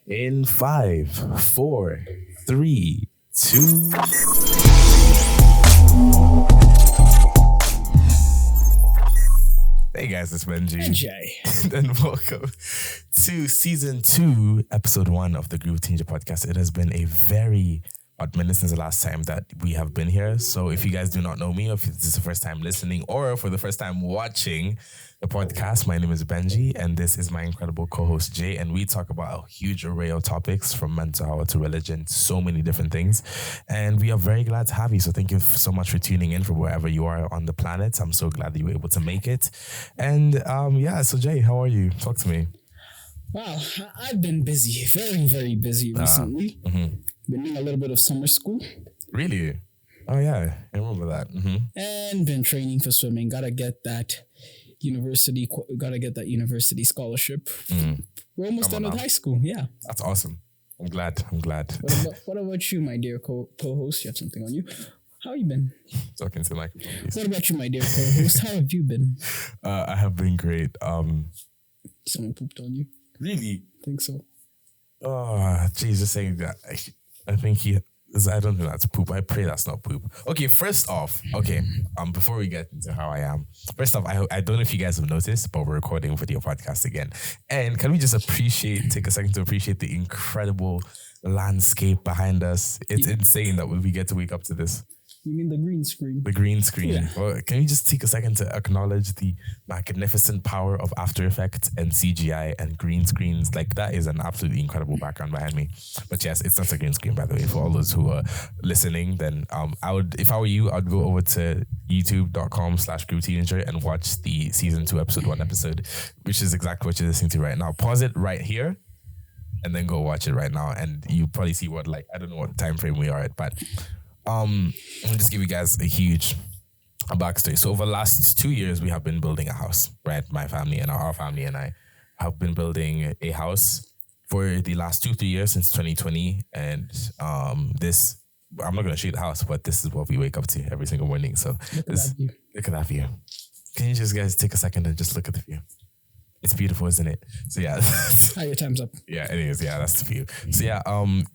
In 5, 4, 3, 2. Hey guys, it's Benjie. And welcome to season 2, episode 1 of the Groove Teacher podcast. It has been a very odd minute since the last time that we have been here. So if you guys do not know me, or if this is the first time listening, or for the first time watching the podcast, my name is Benjie, and this is my incredible co-host Jay, and we talk about a huge array of topics from mental health to religion, so many different things, and we are very glad to have you. So thank you so much for tuning in from wherever you are on the planet. I'm so glad that you were able to make it. And so Jay, how are you? Talk to me. Wow, I've been busy, very, very busy recently. Been doing a little bit of summer school. Really? Oh yeah, I remember that. And been training for swimming. Gotta get that university scholarship. We're almost done with high school. Yeah, that's awesome. I'm glad. What about you, my dear co-host? You have something on you. How you been? Talking to the microphone, please. What about you, my dear co-host? How have you been? I have been great. Someone pooped on you. Really? I think so. Oh, Jesus, saying that. I don't think that's poop. I pray that's not poop. Okay, first off, before we get into how I am, first off, I don't know if you guys have noticed, but we're recording a video podcast again. And can we just take a second to appreciate the incredible landscape behind us? It's insane that we get to wake up to this. You mean the green screen? The green screen. Yeah. Well, can you just take a second to acknowledge the magnificent power of After Effects and CGI and green screens? Like, that is an absolutely incredible background behind me. But yes, it's not a green screen, by the way. For all those who are listening, then if I were you, I'd go over to youtube.com/groupteenager and watch the season 2 episode 1 episode, which is exactly what you're listening to right now. Pause it right here and then go watch it right now. And you probably see I don't know what time frame we are at, but let me just give you guys a backstory. So over the last 2 years, we have been building a house, right? My family and our family and I have been building a house for the last 2-3 years since 2020. And I'm not going to show you the house, but this is what we wake up to every single morning. So Look at that view. Can you just guys take a second and just look at the view? It's beautiful, isn't it? So yeah. Your time's up. Yeah, it is. Yeah, that's the view. So yeah,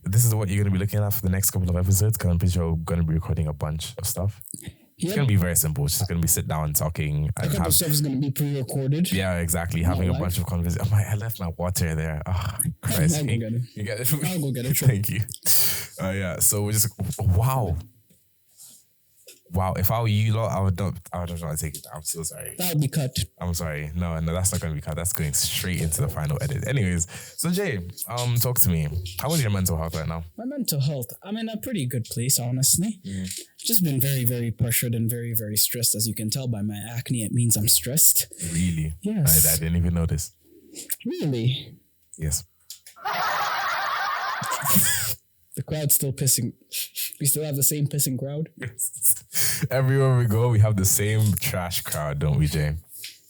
this is what you're going to be looking at for the next couple of episodes, because I'm pretty sure we're going to be recording a bunch of stuff. It's going to be very simple. It's just going to be sit down and talking. A couple of stuff is going to be pre-recorded. Yeah, exactly. Having a bunch of conversations. I left my water there. Oh, Christ. I'll go get it. You get it? I'll go get it. Sure. Thank you. Yeah, so we're just, wow. If I were you lot, I would not take it. I'm so sorry. That'll be cut. I'm sorry. No, that's not going to be cut. That's going straight into the final edit. Anyways, so Jay, talk to me. How is your mental health right now? My mental health, I'm in a pretty good place, honestly. Just been very, very pressured and very, very stressed. As you can tell by my acne, it means I'm stressed. Really? Yes. I didn't even notice. Really? Yes. The crowd's still pissing. We still have the same pissing crowd. Everywhere we go, we have the same trash crowd, don't we, Jay?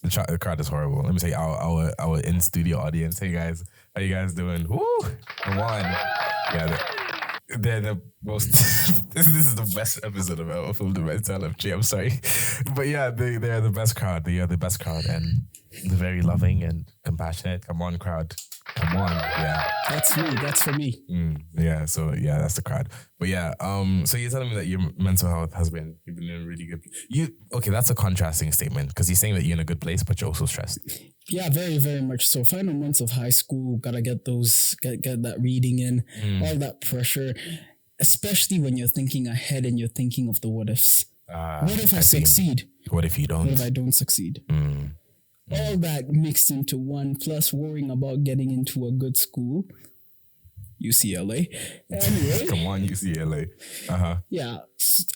The crowd is horrible. Let me say our in-studio audience. Hey guys, how you guys doing? Woo! Come on. Yeah, they're the most. this is the best episode I've ever filmed in my entire life, Jay. I'm sorry, but yeah, they're the best crowd. They are the best crowd, and they're very loving and compassionate. Come on, crowd. Come on, yeah. That's me. That's for me. Yeah, so yeah, that's the crowd. But yeah, so you're telling me that your mental health you've been in a really good. Okay, that's a contrasting statement, because you're saying that you're in a good place, but you're also stressed. Yeah, very, very much so. Final months of high school, gotta get that reading in, all that pressure, especially when you're thinking ahead and you're thinking of the what ifs. What if I succeed? What if you don't? What if I don't succeed? All that mixed into one, plus worrying about getting into a good school. UCLA. Anyway. Come on, UCLA. Yeah,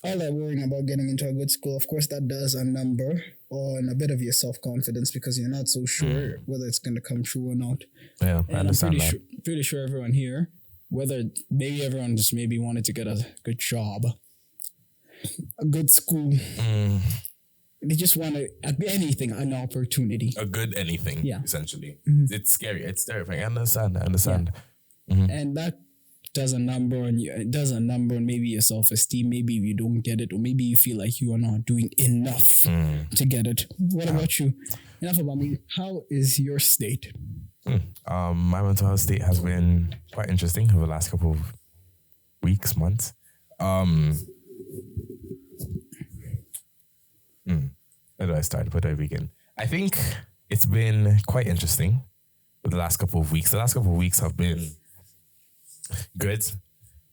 all that worrying about getting into a good school, of course, that does a number on a bit of your self-confidence, because you're not so sure whether it's going to come true or not. Yeah, and I understand I'm pretty sure everyone here, whether maybe everyone just maybe wanted to get a good job, a good school. They just want an opportunity. A good anything, essentially. It's scary. It's terrifying. I understand. Yeah. And that does a number on you. It does a number on maybe your self-esteem. Maybe you don't get it, or maybe you feel like you are not doing enough to get it. What about you? Enough about me. How is your state? My mental health state has been quite interesting over the last couple of weeks, months. Where do I start? Where do I begin? I think it's been quite interesting for the last couple of weeks. The last couple of weeks have been good.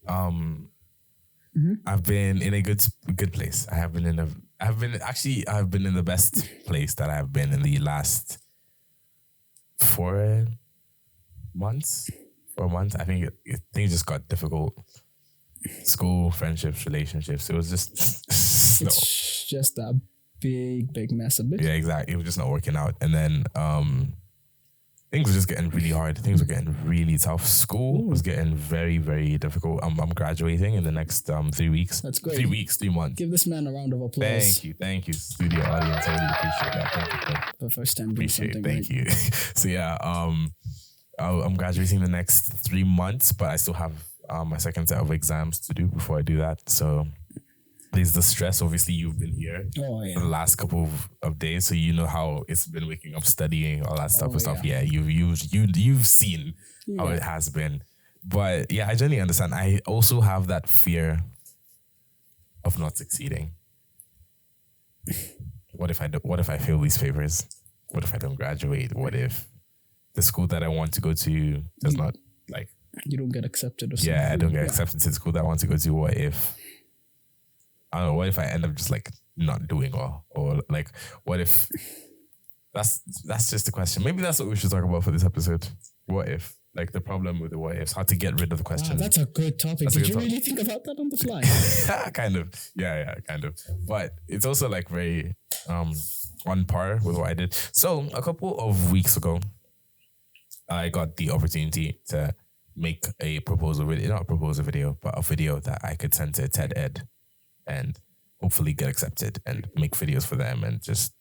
I've been in a good place. I've been in the best place that I've been in the last 4 months. 4 months. I think things just got difficult. School, friendships, relationships. It was just no. It's just a big mess of it. Yeah, exactly. It was just not working out. And then things were just getting really hard. Things were getting really tough. School was getting very, very difficult. I'm graduating in the next 3 weeks. That's great. 3 weeks, 3 months. Give this man a round of applause. Thank you, studio audience. I really appreciate that. Thank you for the first time doing something. Thank you. So yeah, I'm graduating the next 3 months, but I still have my second set of exams to do before I do that. So there's the stress. Obviously, you've been here for the last couple of days, so you know how it's been waking up, studying, all that stuff and stuff. Yeah, you've seen how it has been. But yeah, I genuinely understand. I also have that fear of not succeeding. What if I fail these papers? What if I don't graduate? What if the school that I want to go to does not like? You don't get accepted or something. Yeah, I don't get accepted to the school that I want to go to. What if? I don't know, what if I end up just like not doing well? Or like, what if that's just the question. Maybe that's what we should talk about for this episode. What if? Like the problem with the what ifs, how to get rid of the question. Wow, that's a good topic. Did you really think about that on the fly? Kind of. Yeah, kind of. But it's also like very on par with what I did. So a couple of weeks ago, I got the opportunity to make a proposal video, not a proposal video, but a video that I could send to TED Ed and hopefully get accepted and make videos for them and just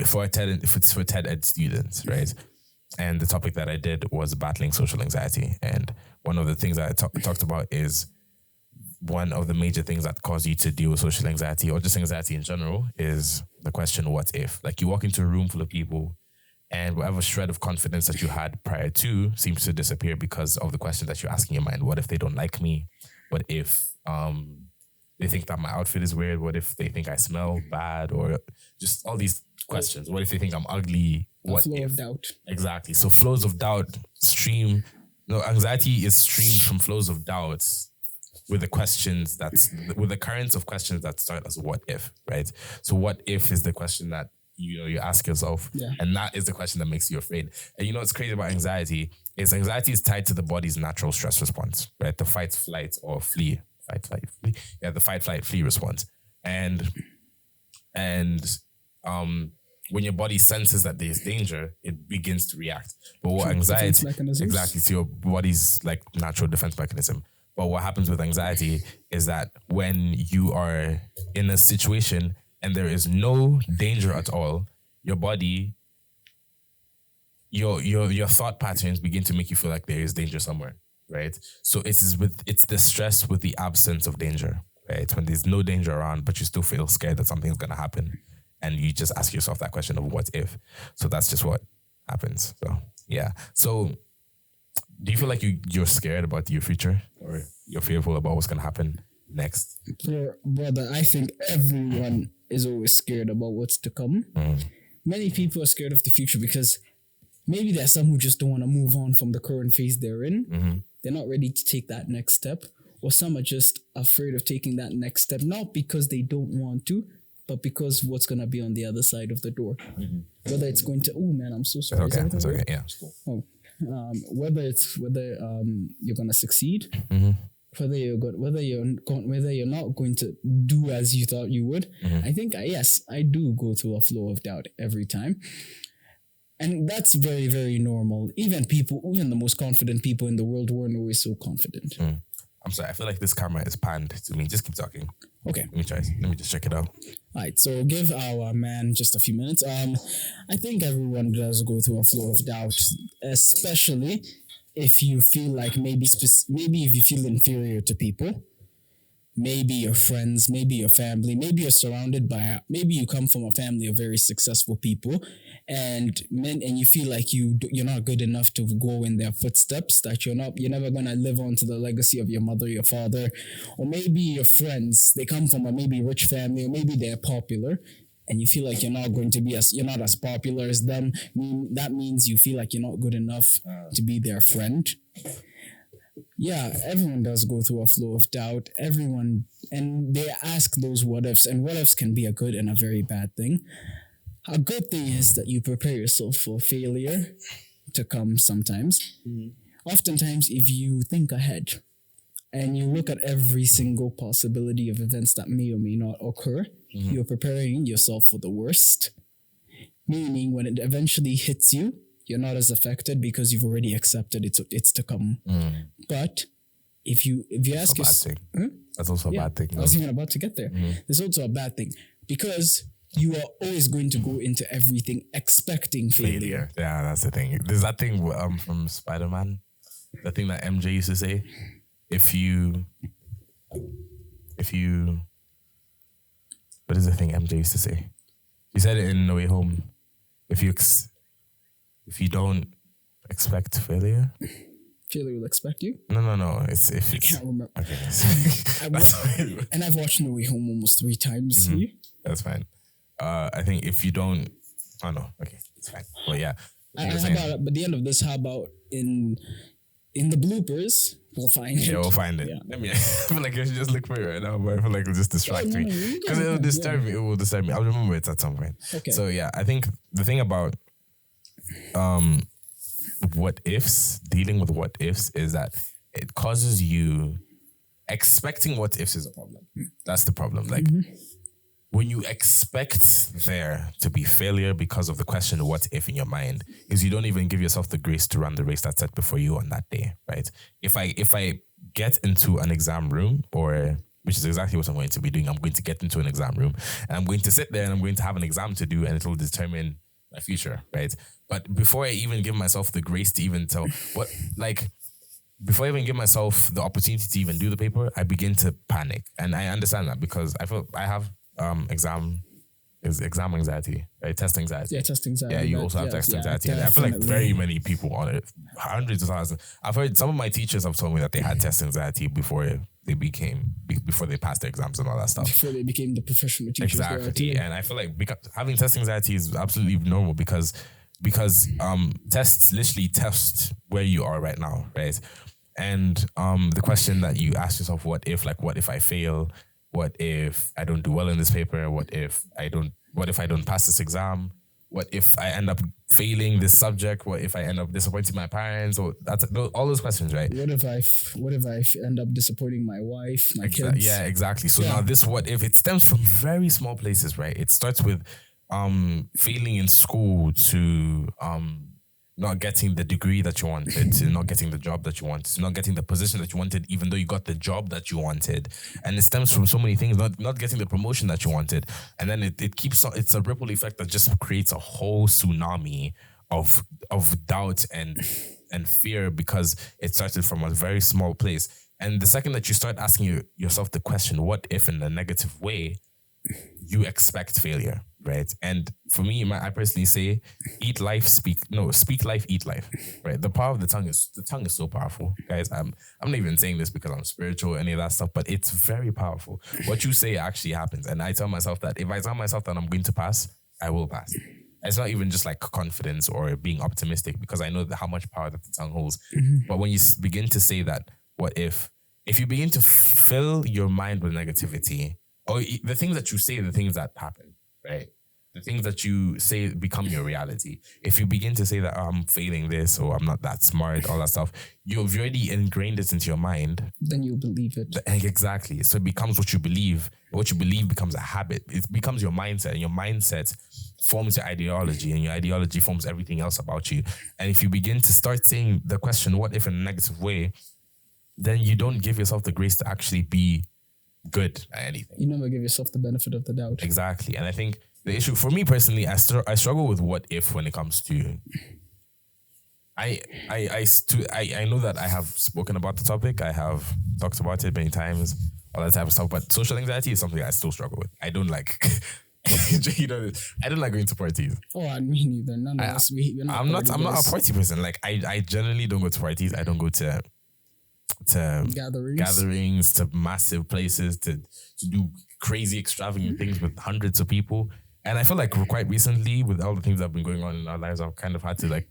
for TED Ed students, right? And the topic that I did was battling social anxiety. And one of the things that I talked about is one of the major things that cause you to deal with social anxiety or just anxiety in general is the question, what if? Like you walk into a room full of people and whatever shred of confidence that you had prior to seems to disappear because of the question that you're asking in your mind. What if they don't like me? What if they think that my outfit is weird? What if they think I smell bad? Or just all these questions. What if they think I'm ugly? What flow if? Of doubt. Exactly. So flows of doubt stream. No, anxiety is streamed from flows of doubts with the currents of questions that start as what if, right? So what if is the question that you ask yourself, and that is the question that makes you afraid. And you know what's crazy about anxiety is tied to the body's natural stress response, right? The fight, flight, or flee. Fight, flight, flee. Yeah, the fight, flight, flee response. And when your body senses that there's danger, it begins to react. But what anxiety, exactly, so your body's like natural defense mechanism. But what happens with anxiety is that when you are in a situation and there is no danger at all, your body, your thought patterns begin to make you feel like there is danger somewhere, right? So it's the stress with the absence of danger, right? When there's no danger around, but you still feel scared that something's gonna happen. And you just ask yourself that question of what if. So that's just what happens. So yeah. So do you feel like you're scared about your future, or you're fearful about what's gonna happen next? Brother, I think everyone is always scared about what's to come. Many people are scared of the future because maybe there's some who just don't want to move on from the current phase they're in. They're not ready to take that next step. Or some are just afraid of taking that next step, not because they don't want to, but because what's going to be on the other side of the door. Whether it's going to, oh man, I'm so sorry. Okay, it's okay, yeah. Oh, whether you're going to succeed, whether you're not going to do as you thought you would. I think, yes, I do go through a flow of doubt every time. And that's very, very normal. Even the most confident people in the world weren't always so confident. I'm sorry, I feel like this camera is panned to me. Just keep talking. Okay. Let me just check it out. All right, so give our man just a few minutes. I think everyone does go through a flow of doubt, especially if you feel like maybe if you feel inferior to people, maybe your friends, maybe your family, maybe you're surrounded by, maybe you come from a family of very successful people, and you feel like you're not good enough to go in their footsteps, that you're never gonna live on to the legacy of your mother, your father, or maybe your friends, they come from a maybe rich family, or maybe they're popular, and you feel like you're not as popular as them. That means you feel like you're not good enough to be their friend. Yeah, everyone does go through a flow of doubt. Everyone, and they ask those what ifs, and what ifs can be a good and a very bad thing. A good thing is that you prepare yourself for failure to come sometimes. Oftentimes, if you think ahead and you look at every single possibility of events that may or may not occur, you're preparing yourself for the worst. Meaning, when it eventually hits you, you're not as affected because you've already accepted it's to come. But if you ask yourself, that's also a bad thing. I was even about to get there. There's also a bad thing because you are always going to go into everything expecting failure. Yeah, that's the thing. There's that thing from Spider-Man, the thing that MJ used to say. If you, what is the thing MJ used to say? He said it in No Way Home. If you don't expect failure, failure will expect you. No. I can't remember. Okay, and I've watched No Way Home almost 3 times. That's fine. I think if you don't, oh no, okay, it's fine. But yeah, but the end of this, how about in the bloopers? We'll find it. Yeah, we'll find it. Yeah. I feel like I should just look for it right now, but I feel like it'll just distract me because it will disturb me. It will disturb me. I'll remember it at some point. Okay. So yeah, I think the thing about what ifs, dealing with what ifs, is that it causes you expecting what ifs is a problem. That's the problem. Like when you expect there to be failure because of the question what if in your mind, is you don't even give yourself the grace to run the race that's set before you on that day, right? If I get into an exam room, or which is exactly what I'm going to be doing, I'm going to get into an exam room and I'm going to sit there and I'm going to have an exam to do, and it will determine my future, right? But before I even give myself the grace to even tell before I even give myself the opportunity to even do the paper, I begin to panic. And I understand that because I feel I have exam anxiety, right? Test anxiety. Yeah, test anxiety. Yeah, you also have test anxiety. And I feel like very many people on it, hundreds of thousands. I've heard some of my teachers have told me that they had test anxiety before they passed their exams and all that stuff. Before they became the professional teachers. Exactly. And I feel like having test anxiety is absolutely normal because tests literally test where you are right now, right? And the question that you ask yourself, what if I fail? What if I don't do well in this paper? What if I don't pass this exam? What if I end up failing this subject? What if I end up disappointing my parents? Or all those questions, right? What if I end up disappointing my wife, my kids? Yeah, exactly. So now this what if, it stems from very small places, right? It starts with failing in school to not getting the degree that you wanted, to not getting the job that you wanted, to not getting the position that you wanted, even though you got the job that you wanted. And it stems from so many things, not getting the promotion that you wanted. And then it keeps on, it's a ripple effect that just creates a whole tsunami of doubt and fear, because it started from a very small place. And the second that you start asking yourself the question, what if, in a negative way, you expect failure, right? And for me, I personally say, speak life, eat life, right? The power of the tongue is so powerful, guys. I'm not even saying this because I'm spiritual or any of that stuff, but it's very powerful. What you say actually happens. And I tell myself that if I tell myself that I'm going to pass, I will pass. It's not even just like confidence or being optimistic, because I know how much power that the tongue holds. But when you begin to say that, what if you begin to fill your mind with negativity, or the things that you say, the things that happen, right? The things that you say become your reality. If you begin to say that I'm failing this, or I'm not that smart, all that stuff, you've already ingrained it into your mind. Then you believe it. Exactly. So it becomes what you believe. What you believe becomes a habit. It becomes your mindset, and your mindset forms your ideology, and your ideology forms everything else about you. And if you begin to start saying the question, what if, in a negative way, then you don't give yourself the grace to actually be good at anything. You never give yourself the benefit of the doubt. Exactly. And I think the issue for me personally, I struggle with what if when it comes to. I know that I have spoken about the topic. I have talked about it many times all that type of stuff. But social anxiety is something I still struggle with. I don't like, you know, I don't like going to parties. Oh, I mean, neither. None of us. I'm not a party person. Like I generally don't go to parties. I don't go to gatherings, to massive places, to do crazy extravagant things with hundreds of people. And I feel like quite recently, with all the things that have been going on in our lives, I've kind of had to like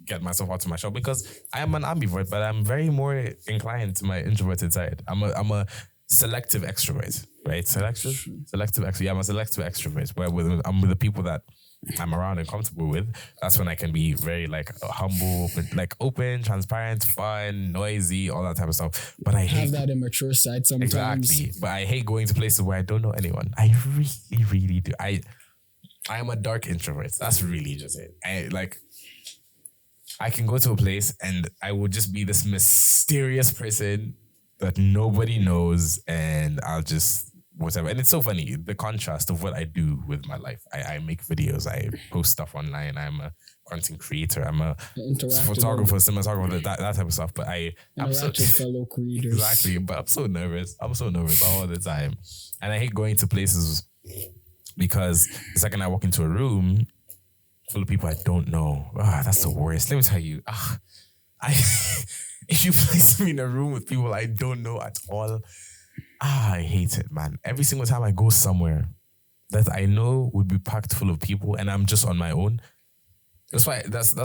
get myself out of my shell, because I am an ambivert, but I'm very more inclined to my introverted side. I'm a selective extrovert, right? Selective extrovert. Yeah, I'm a selective extrovert. Where I'm with the people that I'm around and comfortable with. That's when I can be very like humble, open, transparent, fun, noisy, all that type of stuff. But I have that immature side sometimes. Exactly. But I hate going to places where I don't know anyone. I really, really do. I am a dark introvert. That's really just it. I can go to a place and I will just be this mysterious person that nobody knows, and I'll just whatever. And it's so funny, the contrast of what I do with my life. I make videos, I post stuff online, I'm a content creator, I'm a photographer, cinematographer, that type of stuff. But I'm so fellow creators. Exactly. But I'm so nervous all the time. And I hate going to places because the second I walk into a room full of people I don't know, that's the worst. Let me tell you, if you place me in a room with people I don't know at all, I hate it, man. Every single time I go somewhere that I know would be packed full of people and I'm just on my own, that's why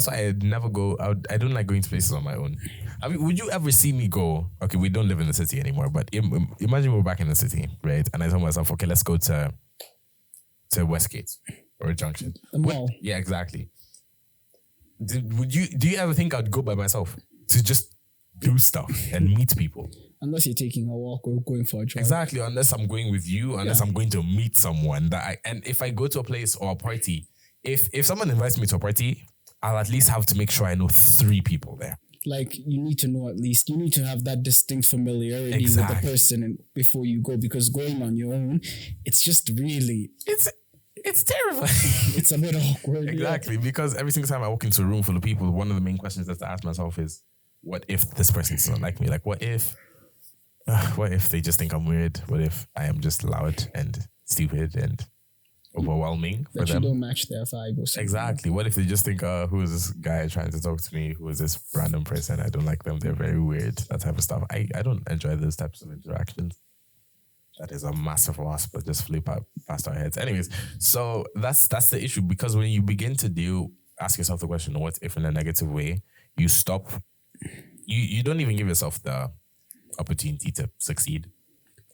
I never go out. I don't like going to places on my own. I mean, would you ever see me go, okay, we don't live in the city anymore, but imagine we're back in the city, right? And I tell myself, okay, let's go to Westgate or Junction. The mall. Yeah, exactly. Do you ever think I'd go by myself to just do stuff and meet people? Unless you're taking a walk or going for a drive. Exactly, unless I'm going with you, unless I'm going to meet someone and if I go to a place or a party, if someone invites me to a party, I'll at least have to make sure I know 3 people there. Like, you need to know you need to have that distinct familiarity with the person before you go, because going on your own, it's just really... It's terrifying. It's a bit awkward. Exactly, because every single time I walk into a room full of people, one of the main questions that I ask myself is, what if this person doesn't like me? Like, what if they just think I'm weird? What if I am just loud and stupid and overwhelming for them? You don't match their vibe or something. Exactly. What if they just think, who is this guy trying to talk to me? Who is this random person? I don't like them. They're very weird. That type of stuff. I don't enjoy those types of interactions. That is a massive wasp that just flew past our heads. Anyways, so that's the issue, because when you begin to ask yourself the question, what if in a negative way, you stop. You don't even give yourself the opportunity to succeed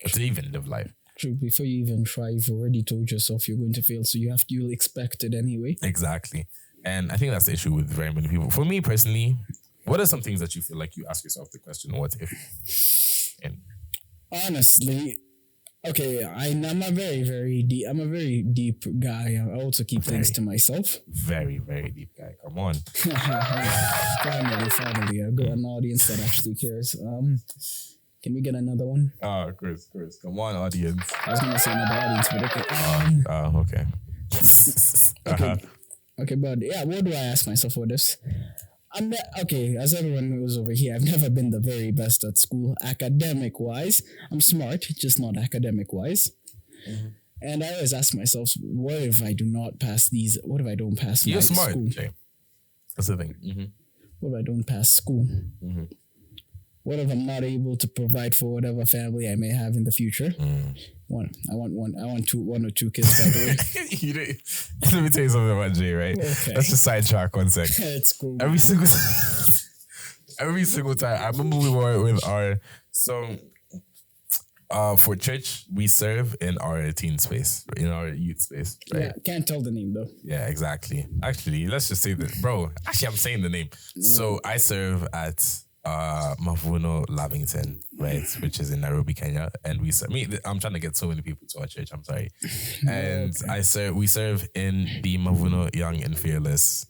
or to even live life. True. Before you even try, you've already told yourself you're going to fail, so you'll expect it anyway. Exactly. And I think that's the issue with very many people. For me personally, what are some things that you feel like you ask yourself the question, what if? And honestly, okay, I'm a very, very deep. I'm a very deep guy. I also keep things to myself. Very, very deep guy. Come on. Finally, I've got an audience that actually cares. Can we get another one? Of course. Come on, audience. I was gonna say another audience, but okay. Okay. Okay, but yeah, what do I ask myself for this? As everyone knows over here, I've never been the very best at school, academic-wise. I'm smart, just not academic-wise. Mm-hmm. And I always ask myself, what if I do not pass these? What if I don't pass You're smart, school? Jay. That's the thing. Mm-hmm. What if I don't pass school? Mm-hmm. What if I'm not able to provide for whatever family I may have in the future? I want one or two kids, by the way. Let me tell you something about Jay, right? Okay. Let's just sidetrack 1 sec. It's cool. Every single time. I remember we were with for church, we serve in our teen space, in our youth space, right? Yeah, can't tell the name though. Yeah, exactly. Actually, let's just say that, bro. Actually, I'm saying the name. So I serve at Mavuno Lavington, right, which is in Nairobi, Kenya, and I'm trying to get so many people to our church. I'm sorry, and okay. We serve in the Mavuno Young and Fearless,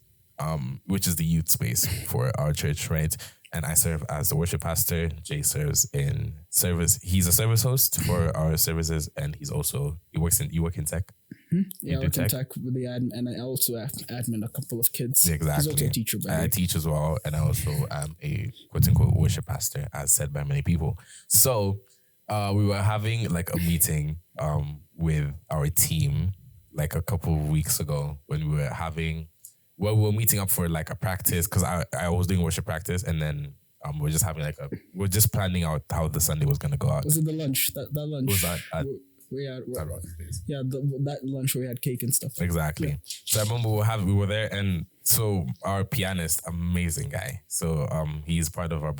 which is the youth space for our church, right? And I serve as the worship pastor. Jay serves in service. He's a service host for our services, and you work in tech. Mm-hmm. Yeah, I work in tech with the admin, and I also admin a couple of kids. Exactly. He's also a teacher. I teach as well, and I also am a quote-unquote worship pastor, as said by many people. So We were having like a meeting with our team like a couple of weeks ago when we were meeting up for like a practice because I was doing worship practice, and then we're just having we're just planning out how the Sunday was gonna go out. Was it the lunch? That lunch? Was that at that lunch where we had cake and stuff. Exactly. Yeah. So I remember we were there, and so our pianist, amazing guy. So he's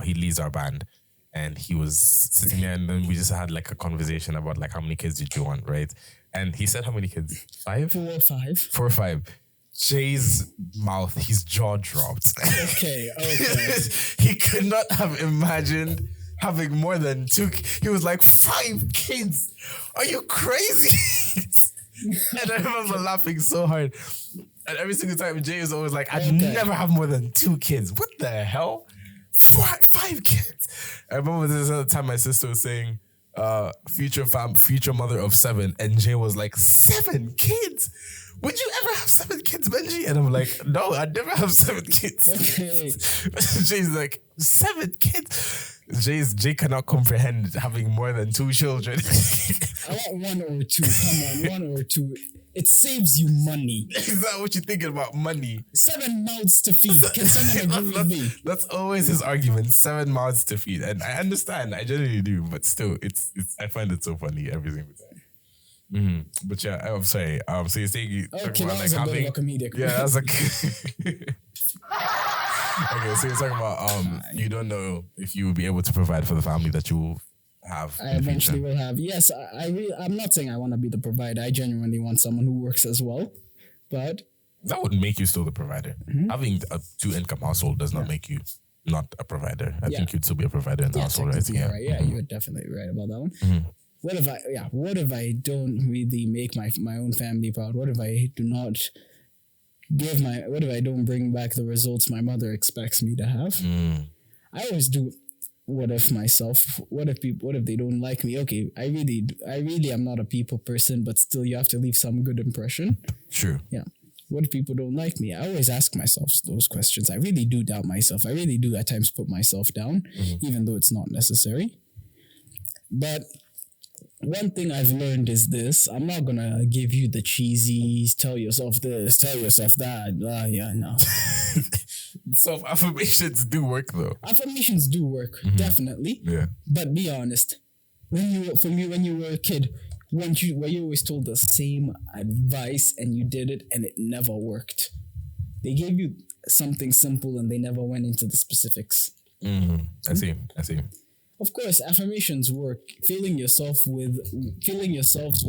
he leads our band, and he was sitting there, and then we just had like a conversation about like how many kids did you want, right? And he said how many kids? 5? 4 or 5. 4 or 5. Jay's mouth, his jaw dropped. Okay. He could not have imagined having more than 2. He was like, 5 kids. Are you crazy? And I remember laughing so hard. And every single time Jay is always like, I'd never have more than 2 kids. What the hell? 5 kids. I remember this other time my sister was saying, future mother of 7, and Jay was like, 7 kids? Would you ever have 7 kids, Benjie? And I'm like, no, I'd never have 7 kids. Okay. Jay's like, 7 kids? Jay cannot comprehend having more than 2 children. I want 1 or 2. Come on, 1 or 2. It saves you money. Is that what you're thinking about, money? 7 mouths to feed. Can someone agree with me? That's always his argument. 7 mouths to feed. And I understand. I generally do. But still, it's I find it so funny every single time. Mm-hmm. But yeah, I'm sorry. So you're saying talking about like having a comedic. Yeah, that's like okay, so you're talking about you don't know if you will be able to provide for the family that you will have. I eventually will have. Yes, I'm not saying I want to be the provider. I genuinely want someone who works as well. But that would make you still the provider. Mm-hmm. Having a 2-income household does not make you not a provider. I think you'd still be a provider in the household, right? Yeah, right. Yeah, you're definitely right about that one. Mm-hmm. What if I don't really make my own family proud? What if I do not what if I don't bring back the results my mother expects me to have? I always do what if they don't like me? Okay, I really am not a people person, but still you have to leave some good impression. True. Yeah. What if people don't like me? I always ask myself those questions. I really do doubt myself. I really do at times put myself down, even though it's not necessary. But one thing I've learned is this. I'm not going to give you the cheesy, tell yourself this, tell yourself that. No. Self-affirmations do work though. Affirmations do work, definitely. Yeah. But be honest. When you were a kid, were you always told the same advice and you did it and it never worked? They gave you something simple and they never went into the specifics. I see. Of course, affirmations work. Filling yourselves with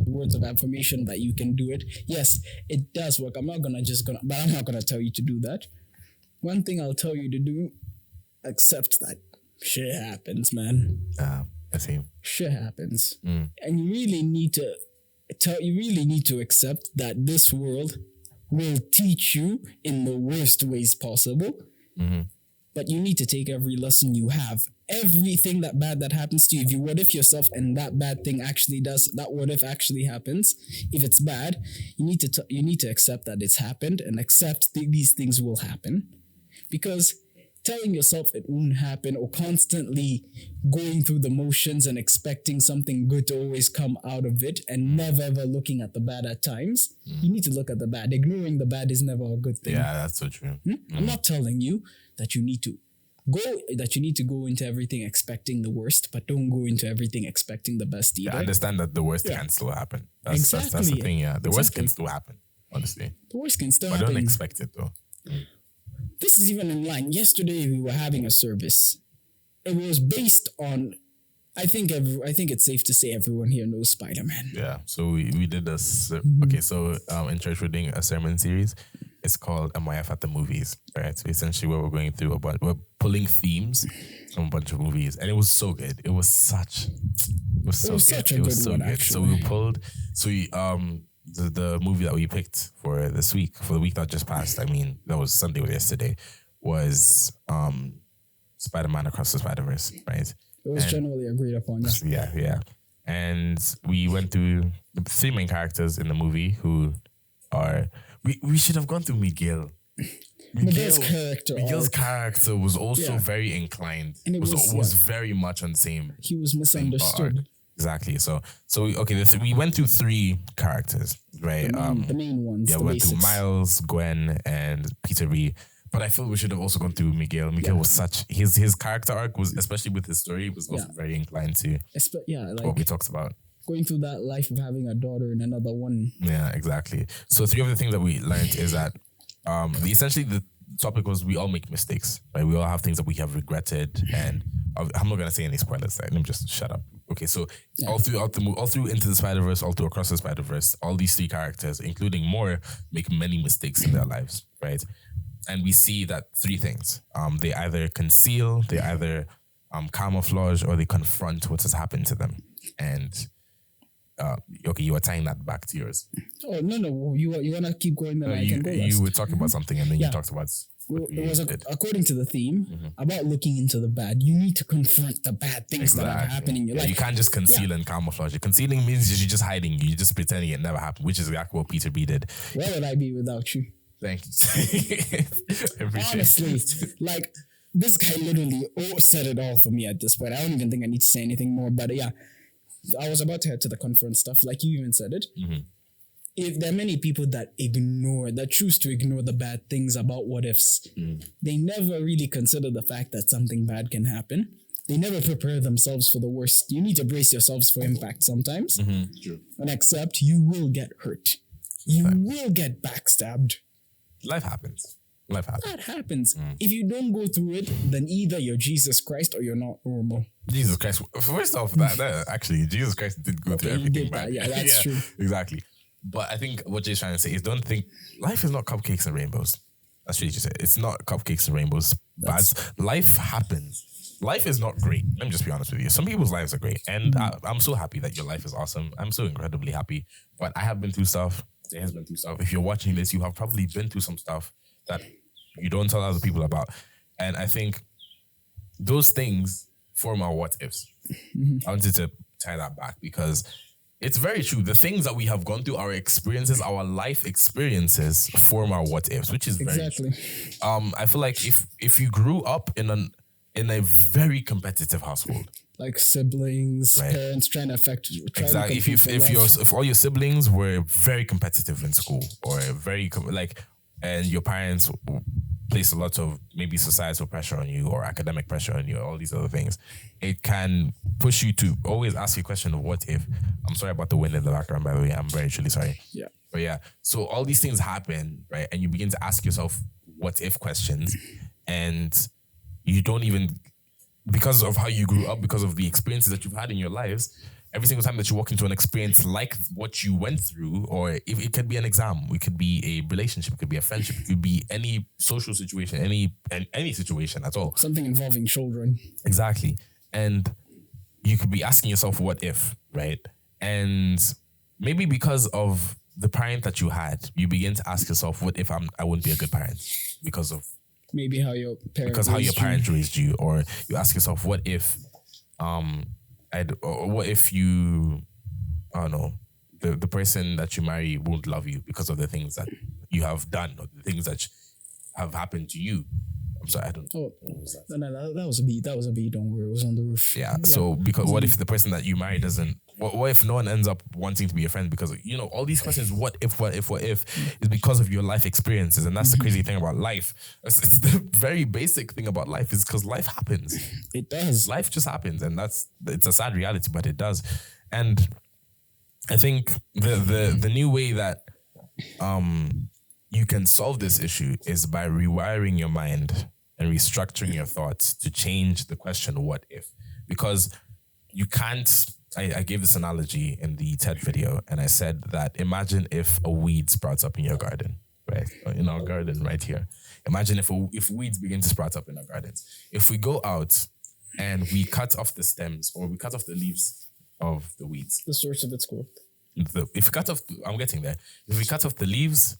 words of affirmation that you can do it. Yes, it does work. I'm not gonna tell you to do that. One thing I'll tell you to do, accept that shit happens, man. I see. Shit happens. And you really need to accept that this world will teach you in the worst ways possible. But you need to take every lesson you have. Everything that happens to you, if you what if yourself and that bad thing actually does, that what if actually happens, if it's bad, you need to accept that it's happened and accept these things will happen. Because telling yourself it won't happen or constantly going through the motions and expecting something good to always come out of it and never ever looking at the bad at times, you need to look at the bad. Ignoring the bad is never a good thing. Yeah, that's so true. I'm not telling you that you need to go into everything expecting the worst, but don't go into everything expecting the best either. I understand that the worst can still happen. That's the thing, yeah. The worst can still happen, honestly. The worst can still happen. But don't expect it though. This is even in line. Yesterday we were having a service. It was based on, I think it's safe to say everyone here knows Spider-Man. Yeah. So we did this. Okay. So in church we're doing a sermon series. It's called MYF at the Movies, right? So essentially what we're going through we're pulling themes from a bunch of movies, and it was so good. It was such a good one, actually. So we pulled. So we the movie that we picked for this week, for the week that just passed, I mean, that was Sunday or yesterday, was Spider-Man Across the Spider-Verse, right? It was generally agreed upon. Yeah. And we went through the 3 main characters in the movie who are... We should have gone through Miguel. Miguel's character was also very inclined. And it was very much on the same... He was misunderstood. Exactly. So okay, we went through 3 characters, right? The main ones. Yeah, the we went basics. through Miles, Gwen, and Peter B. But I feel we should have also gone through Miguel. Miguel was such his character arc was, especially with his story, was also very inclined to like what we talked about. Going through that life of having a daughter and another one. Yeah, exactly. So 3 of the things that we learned is that essentially the topic was we all make mistakes, right? We all have things that we have regretted, and I'm not gonna say any spoilers. Let me just shut up. Okay, so all through Into the Spider-Verse, all through Across the Spider-Verse, all these 3 characters, including more, make many mistakes in their lives, right? And we see that 3 things. They either conceal, they either camouflage, or they confront what has happened to them. And okay, you were tying that back to yours. Oh no! You wanna keep going? Then I can go. You were talking about something, and then you talked about. It was according to the theme about looking into the bad. You need to confront the bad things that are happening in your life. You can't just conceal and camouflage it. Concealing means you're just hiding. You're just pretending it never happened, which is exactly what Peter B did. Where would I be without you? Thank you. Honestly, like this guy literally said it all for me at this point. I don't even think I need to say anything more. But yeah, I was about to head to the conference stuff, like you even said it. If there are many people that choose to ignore the bad things about what ifs, they never really consider the fact that something bad can happen. They never prepare themselves for the worst. You need to brace yourselves for impact sometimes. True. And accept you will get hurt. You will get backstabbed. Life happens. That happens. If you don't go through it, then either you're Jesus Christ or you're not normal. Jesus Christ. First off, that actually, Jesus Christ did go through everything bad. Yeah, that's true. Exactly. But I think what Jay's trying to say is don't think life is not cupcakes and rainbows. That's what he just said. It's not cupcakes and rainbows. Life happens. Life is not great. Let me just be honest with you. Some people's lives are great. And I'm so happy that your life is awesome. I'm so incredibly happy. But I have been through stuff. Jay has been through stuff. If you're watching this, you have probably been through some stuff that you don't tell other people about. And I think those things form our what ifs. I wanted to tie that back because it's very true. The things that we have gone through, our experiences, our life experiences form our what ifs, which is very true. I feel like if you grew up in a very competitive household, like siblings, parents trying to affect you. Exactly. If all your siblings were very competitive in school or very and your parents place a lot of maybe societal pressure on you or academic pressure on you, or all these other things, it can push you to always ask you a question of what if. I'm sorry about the wind in the background, by the way. I'm very truly sorry. Yeah. But yeah, so all these things happen, right? And you begin to ask yourself what if questions, and you don't even, because of how you grew up, because of the experiences that you've had in your lives, every single time that you walk into an experience like what you went through, or if it could be an exam, it could be a relationship, it could be a friendship, it could be any social situation, any situation at all. Something involving children. Exactly. And you could be asking yourself, what if, right? And maybe because of the parent that you had, you begin to ask yourself, what if I wouldn't be a good parent? Because of maybe how your parents raised you, or you ask yourself, what if what if you, I don't know, the person that you marry won't love you because of the things that you have done or the things that have happened to you. I'm sorry, I don't know. No, that was a beat. That was a beat. Don't worry, it was on the roof. Yeah. So because what if the person that you marry doesn't? What if no one ends up wanting to be your friend because all these questions? What if is because of your life experiences, and that's the crazy thing about life. It's the very basic thing about life is because life happens. It does. Life just happens, and it's a sad reality, but it does. And I think the new way that you can solve this issue is by rewiring your mind and restructuring your thoughts to change the question, what if? Because you can't, I gave this analogy in the TED video, and I said that imagine if a weed sprouts up in your garden, right? In our garden right here. Imagine if weeds begin to sprout up in our gardens. If we go out and we cut off the stems or we cut off the leaves of the weeds. The source of its growth. I'm getting there. If we cut off the leaves,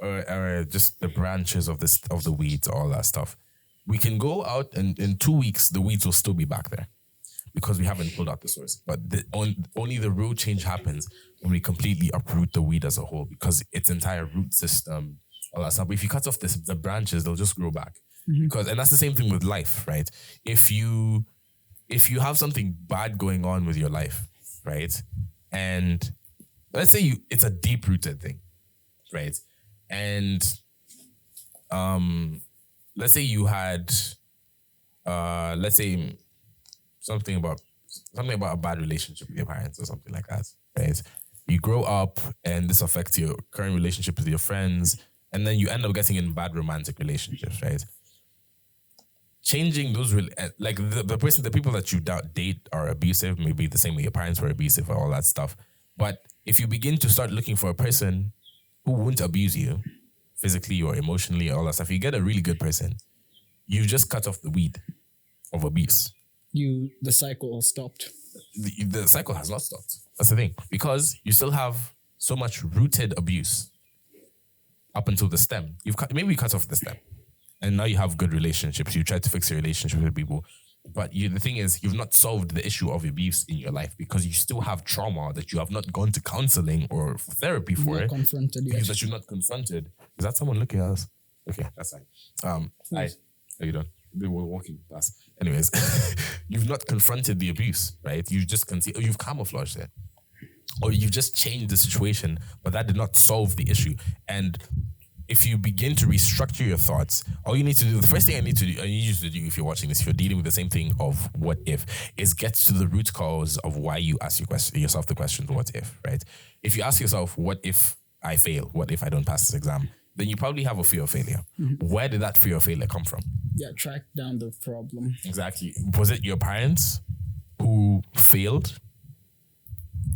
or just the branches of the weeds, all that stuff, we can go out and in 2 weeks the weeds will still be back there because we haven't pulled out the source. But only the real change happens when we completely uproot the weed as a whole, because its entire root system, all that stuff. But if you cut off the branches, they'll just grow back. And that's the same thing with life, right? If you have something bad going on with your life, right? And let's say it's a deep-rooted thing, right? And let's say you had let's say something about a bad relationship with your parents or something like that, right? You grow up and this affects your current relationship with your friends, and then you end up getting in bad romantic relationships, right? Changing those like the people that you date are abusive, maybe the same way your parents were abusive or all that stuff. But if you begin to start looking for a person who won't abuse you physically or emotionally or all that stuff, you get a really good person. You just cut off the weed of abuse. The cycle stopped. The cycle has not stopped. That's the thing. Because you still have so much rooted abuse up until the stem. Maybe you cut off the stem. And now you have good relationships. You try to fix your relationship with people. But the thing is, you've not solved the issue of abuse in your life because you still have trauma that you have not gone to counseling or therapy for. Not confronted yet. That you've not confronted. Is that someone looking at us? Okay, that's fine. Hi. How you doing? They were walking past. Anyways, you've not confronted the abuse, right? You just you've camouflaged it. Or you've just changed the situation, but that did not solve the issue. And if you begin to restructure your thoughts, all you need to do, the first thing I need you to do if you're watching this, if you're dealing with the same thing of what if, is get to the root cause of why you ask yourself the question, what if, right? If you ask yourself, what if I fail? What if I don't pass this exam? Then you probably have a fear of failure. Mm-hmm. Where did that fear of failure come from? Yeah, track down the problem. Exactly. Was it your parents who failed?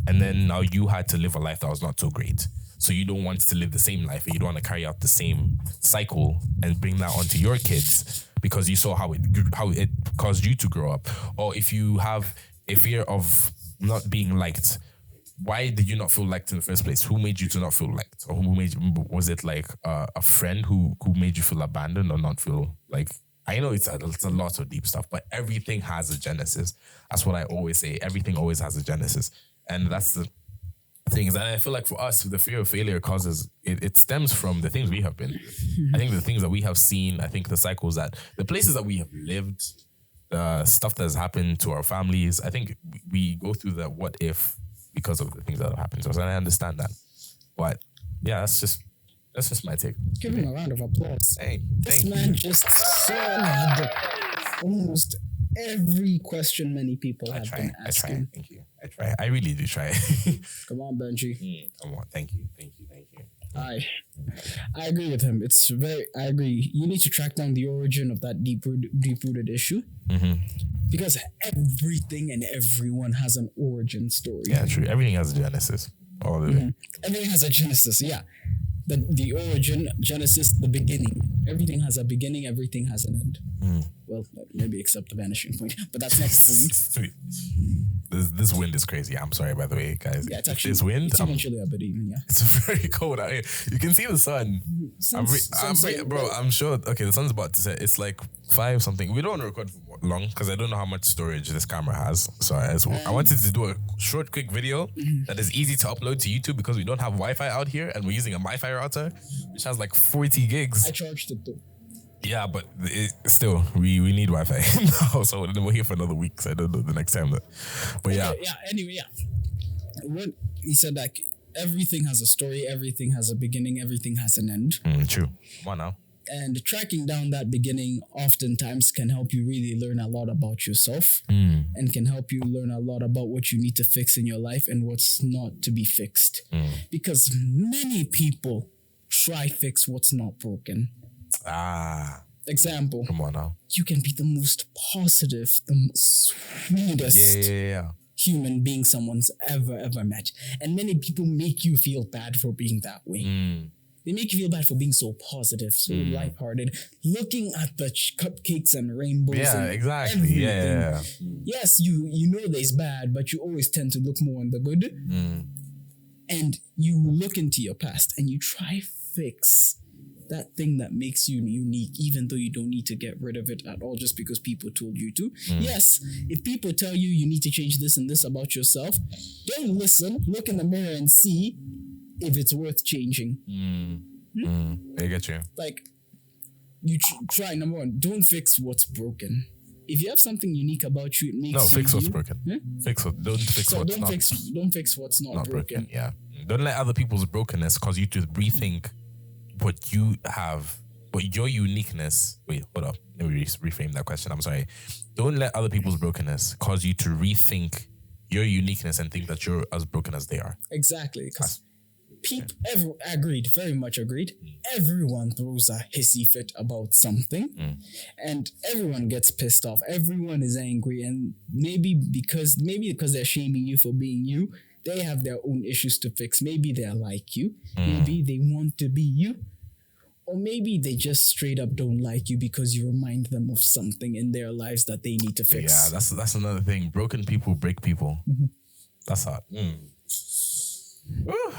And then now you had to live a life that was not so great. So you don't want to live the same life and you don't want to carry out the same cycle and bring that onto your kids because you saw how it caused you to grow up. Or if you have a fear of not being liked, why did you not feel liked in the first place? Who made you to not feel liked? Or was it like a friend who made you feel abandoned or not feel like, I know it's a lot of deep stuff, but everything has a genesis. That's what I always say. Everything always has a genesis. And that's the things. And I feel like for us, the fear of failure causes, it stems from the things we have been through. I think the things that we have seen, I think the cycles the places that we have lived, the stuff that has happened to our families, I think we go through the what if because of the things that have happened to us. And I understand that. But yeah, that's just my take. Give him a round of applause. Hey, this man just solved almost every question many people have been asking. I try. Thank you. I try. I really do try. Come on, Benjie. Come on. Thank you. I agree with him. I agree. You need to track down the origin of that deep-rooted issue. Mm-hmm. Because everything and everyone has an origin story. Yeah, true. Everything has a genesis. All the way. Everything has a genesis, yeah. The origin, genesis, the beginning. Everything has a beginning, everything has an end. Mm. Well, maybe except the vanishing point, but that's not the point. This wind is crazy. I'm sorry, by the way, guys. Yeah, it's actually, this wind. It's even chilly a bit even, yeah. It's very cold out here. You can see the sun. I'm sure. Okay, the sun's about to set. It's like 5 something. We don't want to record for long because I don't know how much storage this camera has. So I wanted to do a short, quick video that is easy to upload to YouTube because we don't have Wi-Fi out here and we're using a Wi-Fi router which has like 40 gigs. I charged it though. Yeah, but still, we need Wi-Fi now, so we're here for another week. So I don't know the next time. But yeah. Yeah. Anyway, yeah. When he said that everything has a story, everything has a beginning, everything has an end. True. Come on now. And tracking down that beginning oftentimes can help you really learn a lot about yourself and can help you learn a lot about what you need to fix in your life and what's not to be fixed. Because many people try fix what's not broken. Example. Come on now. You can be the most positive, the most sweetest human being someone's ever met. And many people make you feel bad for being that way. They make you feel bad for being so positive, so lighthearted, looking at the cupcakes and rainbows. Yeah, exactly. Everything. Yeah. Yes, you know there's bad, but you always tend to look more on the good. And you look into your past and you try fix that thing that makes you unique, even though you don't need to get rid of it at all just because people told you to. Yes, if people tell you you need to change this and this about yourself, don't listen, look in the mirror and see if it's worth changing. I get you. Like, you try, number one, don't fix what's broken. if you have something unique about you, it makes No, you fix what's you. broken. Hmm? Don't fix So what's don't fix what's not broken. Yeah. Don't let other people's brokenness cause you to rethink what you have, what your uniqueness. Wait, hold up. Let me reframe that question. I'm sorry. Don't let other people's brokenness cause you to rethink your uniqueness and think that you're as broken as they are. Exactly, because agreed, very much agreed. Everyone throws a hissy fit about something, and everyone gets pissed off. Everyone is angry, and maybe because they're shaming you for being you, they have their own issues to fix. Maybe they're like you. Maybe they want to be you. Or maybe they just straight up don't like you because you remind them of something in their lives that they need to fix. Yeah, that's another thing. Broken people break people. That's hard. I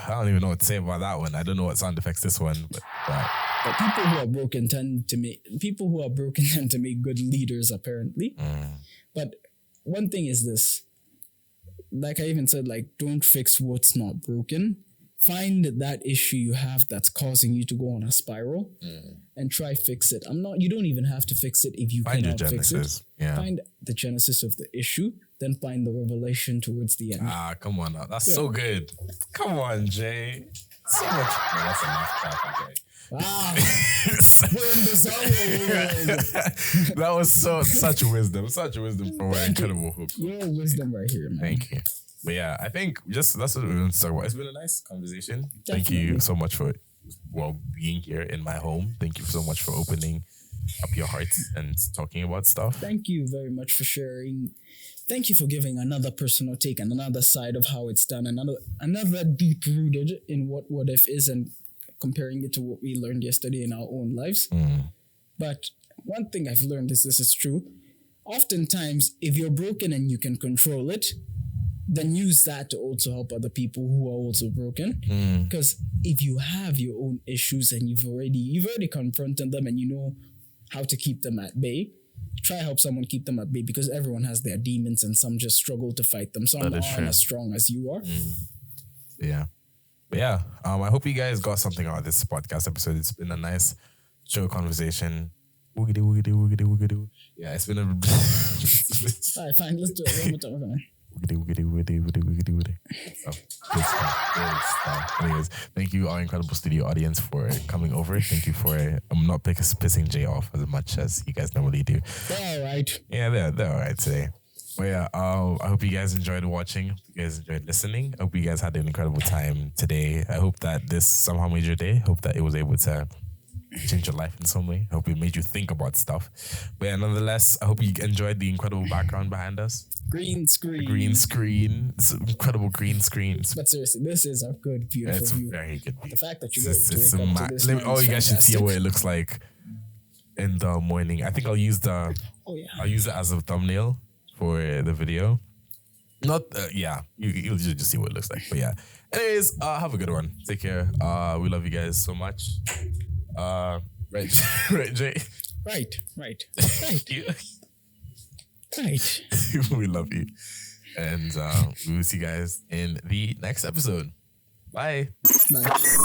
don't even know what to say about that one. I don't know what sound effects this one, but people who are broken tend to make good leaders, apparently. But one thing is this, like I even said, like, don't fix what's not broken. Find that issue you have that's causing you to go on a spiral and try fix it. You don't even have to fix it if you cannot fix it. Yeah. Find the genesis of the issue, then find the revelation towards the end. Come on now. That's so good. Come on, Jay. So much. No, that's enough crap, Jay. Wow. We're in the zone. That was such wisdom from an incredible hook. Your wisdom right here, man. Thank you. But yeah, I think that's what we want to talk about. It's been a nice conversation. Definitely. Thank you so much for being here in my home. Thank you so much for opening up your heart and talking about stuff. Thank you very much for sharing. Thank you for giving another personal take and another side of how it's done. Another deep rooted in what if is, and comparing it to what we learned yesterday in our own lives. But one thing I've learned is this is true. Oftentimes, if you're broken and you can control it, then use that to also help other people who are also broken. Because if you have your own issues and you've already confronted them and you know how to keep them at bay, try help someone keep them at bay, because everyone has their demons and some just struggle to fight them. Some aren't as strong as you are. Yeah. But yeah, I hope you guys got something out of this podcast episode. It's been a nice show conversation. Woogity, woogity, woogity, woogity. Yeah, it's been a... All right, fine. Let's do it one more time. Oh, good stuff. Anyways, thank you, our incredible studio audience, for coming over. Thank you for not pissing Jay off as much as you guys normally do. They're all right. Yeah, they're all right today. But yeah, I hope you guys enjoyed watching. I hope you guys enjoyed listening. I hope you guys had an incredible time today. I hope that this somehow made your day. I hope that it was able to change your life in some way. I hope it made you think about stuff. But yeah, nonetheless, I hope you enjoyed the incredible background behind us. Green screen. It's incredible green screens. But seriously, this is a good, beautiful It's view. a very good view. The fact that you get to wake up to this. You guys should see what it looks like in the morning. I think I'll use I'll use it as a thumbnail for the video. Not you'll just see what it looks like. But yeah. Anyways, have a good one. Take care. We love you guys so much. Right, Jay. Right. Right. Right. We love you. And we will see you guys in the next episode. Bye. Bye.